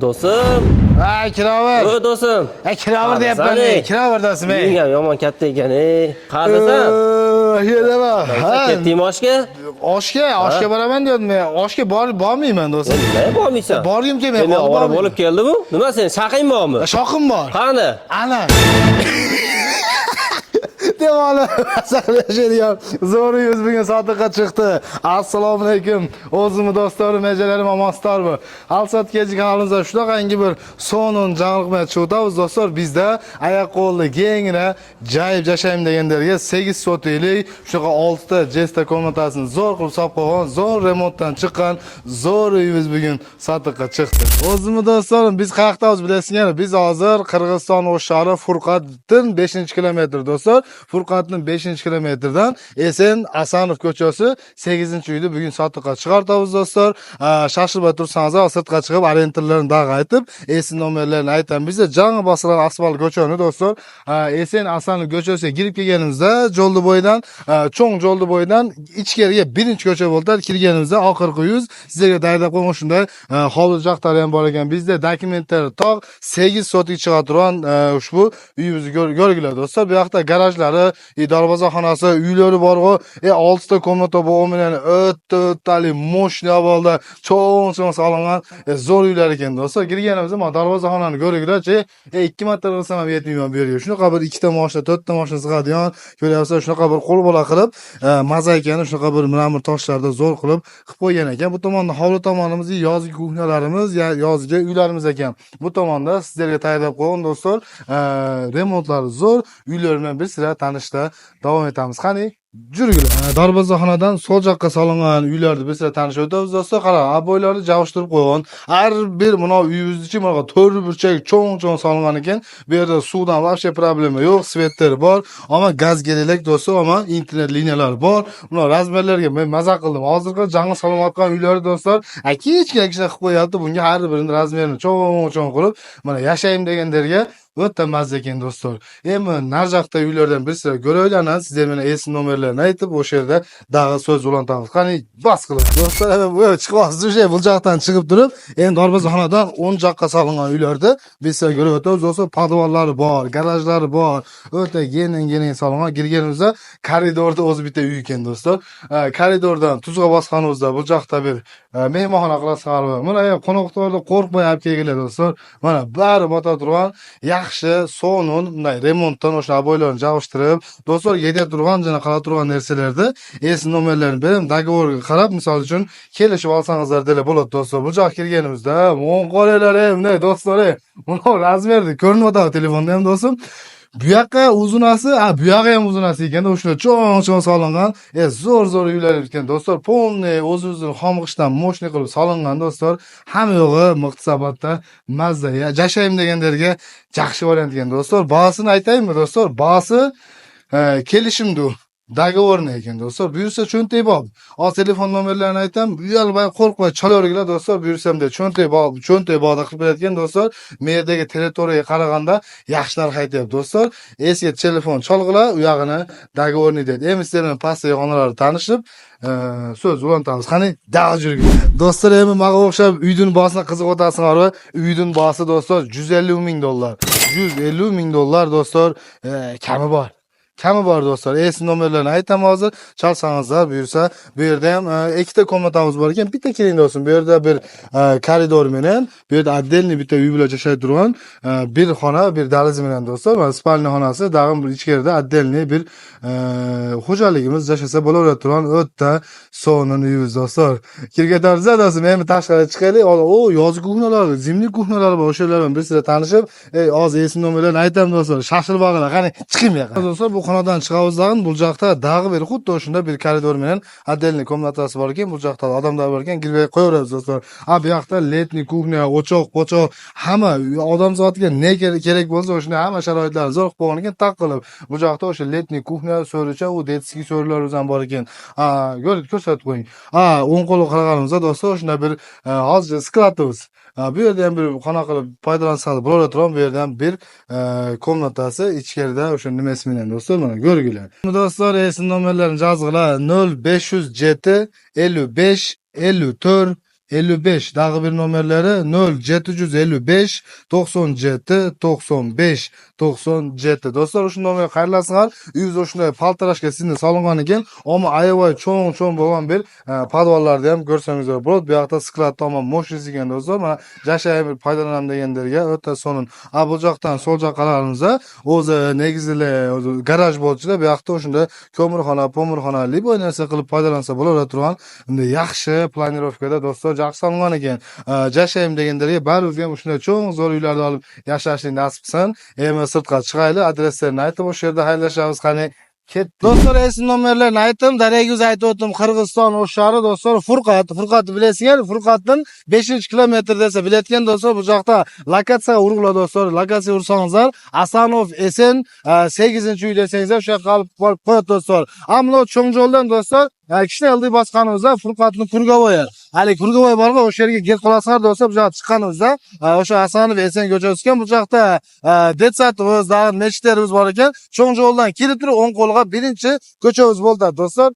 Do'stim. Ha, kiraver. O do'stim. Ha, kiraver deyapman. Kiraver do'stim. Uying ham yomon katta ekan, Qayerdasan? Yerdama. Ha, Ketdingmi oshga? Oshga boraman dedim. Oshga bormayman do'stim. Nima bormaysan? Borgim kelmay Nima qoldi. ovora bo'lib keldi bu? Nima sen shaqing bormi? Shoqim bor. Qani? Ana. Devamlı masajlaydigan zo'r yuz bugun sotuvga chiqdi. Assalomu alaykum. O'zimni do'stlarim, ejalarim omonsitarmi? Alsat kechki kanalımızda shunaqangi bir sonun jang'ilmay chiqamiz do'stlar. Bizda oyoq qo'lli kengina jayib yashayim deganlarga 8 sotiylik shunaqa 6 ta jesta komnatasini zo'r qilib solib qo'ygan, zo'r remontdan chiqqan zo'r uyimiz bugun sotuvga chiqdi. O'zimni do'stlarim, biz qayerdamiz bilasizlar? Biz hozir Qirg'iziston o'shari Furqatdan 5-kilometr do'stlar. Furqatning 5-kilometrdan Esen Asanov ko'chasi 8-uyda bugun sotuvga chiqaramiz do'stlar. Shashilib tursangiz, sirtga chiqib orientirlarni dag'i aytib, Esen nomerlarini aytamiz. Bizda jangi bosilar asfalt ko'chani do'stlar. Esen Asanov ko'chasiga kirib kelganimizda yo'lni bo'yidan, cho'ng yo'lni bo'yidan ichkariga birinchi ko'cha bo'ldi. Kirganimizda oxirgi yuz sizlarga tayyorlab qo'ygan shunday hovli-joqlar ham bor ekan. Bizda dokumentlar tog' 8 sotik chiqib turgan ushbu uyimizni ko'rginglar do'stlar. Bu yoqda garajlari, darvozaxonasi, uylari bor-ku, 6 ta komnata bo'lgan, o'tali moshina bo'ldi, cho'ng solingan zo'r uylar ekan do'stlar. Kirganimizda mana darvozaxonani ko'ringlar-chi, 2 marta qilsam ham yetmayman bu yerga. Shunaqa bir 2 ta mashina, 4 ta mashina sig'adigan, ko'ryapsizlar, shunaqa bir qo'l bola qilib, mozaikani shunaqa bir ma'mur toshlarda zo'r qilib qo'ygan ekan. Bu tomonda hovli tomonimiz, yozgi kuxnalarimiz, yozgi uylarimiz ekan. Bu tomonda sizlarga tayyorlab qo'ygan do'stlar, remontlari zo'r uylar bilan bir sira tanishda davom etamiz. Qani, yuringlar. Darvozaxonadan sol joqqa solingan uylarni biz sira tanishib o'tamiz do'stlar. Qara, aboylarni javishtirib qo'ygan. Har bir mana uyimiz ichi mana to'rt burchak cho'ng solingan ekan. Bu yerda suvdan вообще problema yo'q, svetlar bor, ammo gaz kerak do'stlar, ammo internet liniyalari bor. Buni razmerlarga men maza qildim. Hozirgi jangi solinayotgan uylar do'stlar, kichkina qilib qo'yapti. Bunga har birini razmerini cho'ng qilib, mana yashayim deganlarga o'ta mazza ekan do'stlar. Endi narjoqda uylardan bir sira ko'rayotganan sizlar meni esim nomerlarini aytib, o'sha yerda dag'i so'z ulantamiz. Qani, bas qilib. Do'stlar, bu chiqyapsiz o'sha bu joqdan chiqib turib, endi darvozaxonadan 10 joqqa solingan uylarda biz sira ko'ryapmiz do'stlar. Podvallari bor, garajlari bor, o'ta genen solingan. Kirganimizda koridorda o'zi bitta uy ekan do'stlar. Koridordan tuzga bosganimizda bu joqda bir mehmonxona qilasizlar. Mana qo'noqlarni qo'rqmay olib kelganlar do'stlar. Mana bari bota turgan yaxshi sonun bunday remontdan o'sha aboylarni javishtirib, do'stlar yeta turgan, jana qala turgan narsalarda es nomerlarini berib, doговорga qarab, misol uchun kelishib olsangizlar dela bo'ladi do'stlar. Bu joqqa kirganimizda, "Mo'ng qo'ylar, bunday do'stlar, buni razmerni ko'rinyapti telefonda ham do'stim." Bu yoqqa uzunasi, bu yoqqa ham uzunasi ekan, o'shlar cho'ng solingan, zo'r uylar ekan do'stlar. Polni o'z-o'zini xomg'ishdan moshina qilib solingan do'stlar. Hamma yo'g'i muqtasabatda mazza. Yashayim deganlarga yaxshi variant ekan do'stlar. Bahosini aytaymi do'stlar? Bahosi kelishimdi. Doговорni ekan do'stlar. Buyursa cho'ntak bor. Hozir telefon nomerlarini aytam, uyalmay qo'rqmay chalaveringlar do'stlar. Buyursam deb cho'ntak bor qilib beradigan do'stlar. Merdagi territoriyaga qaraganda yaxshi narx aytyapti do'stlar. Eski telefon chalg'ila, u yog'ini doговорni deydi. Endi sizlarning pastdagi xonalarni tanishib, so'z ulantamiz. Qani, dag'i yurgin. Do'stlar, endi menga o'xshab uyning bahosini qiziqib o'tasizlar. Uyning bahosi do'stlar $150 ming. $150 ming do'stlar, kami bor do'stlar. Esim nomerlarini aytaman hozir. Chalsangizlar buyursa, bu yerda ham ikkita komnatamiz bor ekan. Bitta keling do'stim. Bu yerda bir koridor bilan, bu yerda отдельный bitta uy bilan yashayib turgan bir xona, bir dahliz bilan do'stlar. Mana spalni xonasi, dag'im bir ichkarida отдельный bir xo'jaligimiz yashasa bo'laveradi turgan o'ta sonun uyimiz do'stlar. Kirgatarsa do'stim, men tashqariga chiqaylik. Yozgi kuxnalar, zimniy kuxnalar bor. O'shalar bilan bir sira tanishib, hozir esim nomerlarini aytaman do'stlar. Shashilib olinglar. Qani, chiqing bu yoqqa. Do'stlar, bu xonadan chiqavizdan bu joqda dag'i bir xuddi o'shunda bir koridor bilan отдельный komnatasi bor ekan. Bu joqda odamlar bor ekan, kirib qo'yaveramiz do'stlar. Bu yoqda letniy kuxna, o'choq, hamma odam zotiga ne kerak bo'lsa o'shunda hamma sharoitlarni zo'r qilib qo'ygan ekan, taq qilib. Bu joqda o'sha letniy kuxna, so'richa, u detskiy so'rilarimiz ham bor ekan. Ko'rsatib qo'ying. O'ng qo'lga qaraganimizda do'stlar o'shunda bir hozir skladimiz. Bu yerda ham bir xona qilib foydalansangiz bo'laveradi turgan, bu yerda ham bir komnatasi ichkarida o'sha nimasi bilan do'stlar, mana ko'rginglar. Do'stlar, esim nomerlarini yozinglar. 0507 55 54 55 dağı bir nomerleri 0755 97 95 97. Dostlar şu nomeri qayerlasınlar? Uyuz oşunday paltarashga sizni salıngan eken, ama ayvay çoğun bo'lgan bir podvallarni ham ko'rsangiz bo'ladi. Bu yoqda sklad tamam mo'shiz ekan dostlar. Mana jashayib foydalanam deganlarga o'ta sonun. Bu joqdan sol joqqa qaraganingizda o'zi negizli garaj bo'lsa, bu yoqda o'shunda ko'mirxona, po'mirxona, liboy narsa qilib foydalansa bo'laveradi turgan. Unda yaxshi planirovkada dostlar yaxshi salıngan ekan. Jashayim deganlarga barizga ham shunday cho'ng zo'r uylarda olib yashashni nasib qilsin. Endi sirtqa chiqayli, adreslarni aytib o'sha yerda haylashamiz qani. Dostlar esim nomerlerini aytdim. Daregiz aytib o'tdim. Qirg'iziston o'shari dostlar Furqatni bilasizlar. Furqatdan 5-kilometr desa biletgan dostlar. Bu yoqda lokatsiyaga urg'ila dostlar. Lokatsiyaga ursangizlar, Asanov Esen 8-uy desangizlar, o'sha yoqqa olib qo'yadi dostlar. Ammo cho'ngjo'ldan dostlar, kichkina ildiy bosganimizda Furqatni Kurgavoy. Hali Kurgavoy borga o'sha yerga kelib qolasizlar dostlar. Bu yoqqa chiqqanimizda o'sha Asanov Esen ko'chasi ekan. Bu yoqda detsatimiz, dag'in mechitlarimiz bor ekan. Cho'ngjo'ldan kelib turib o'ng qo'lga birinchi ko'chamiz bo'ldi dostlar.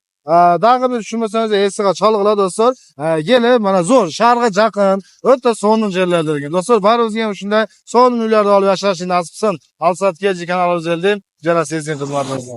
Dag'in bir tushunmasangiz esiga chalg'ila dostlar. Yeli mana zo'r, sharga yaqin, o'ta sonun joylarda ekan. Dostlar, barizga ham shunday sonun uylarda olib yashashni nasib qilsin. Alsat kelji kanalimiz eldim. Jana sizning xizmatingizda.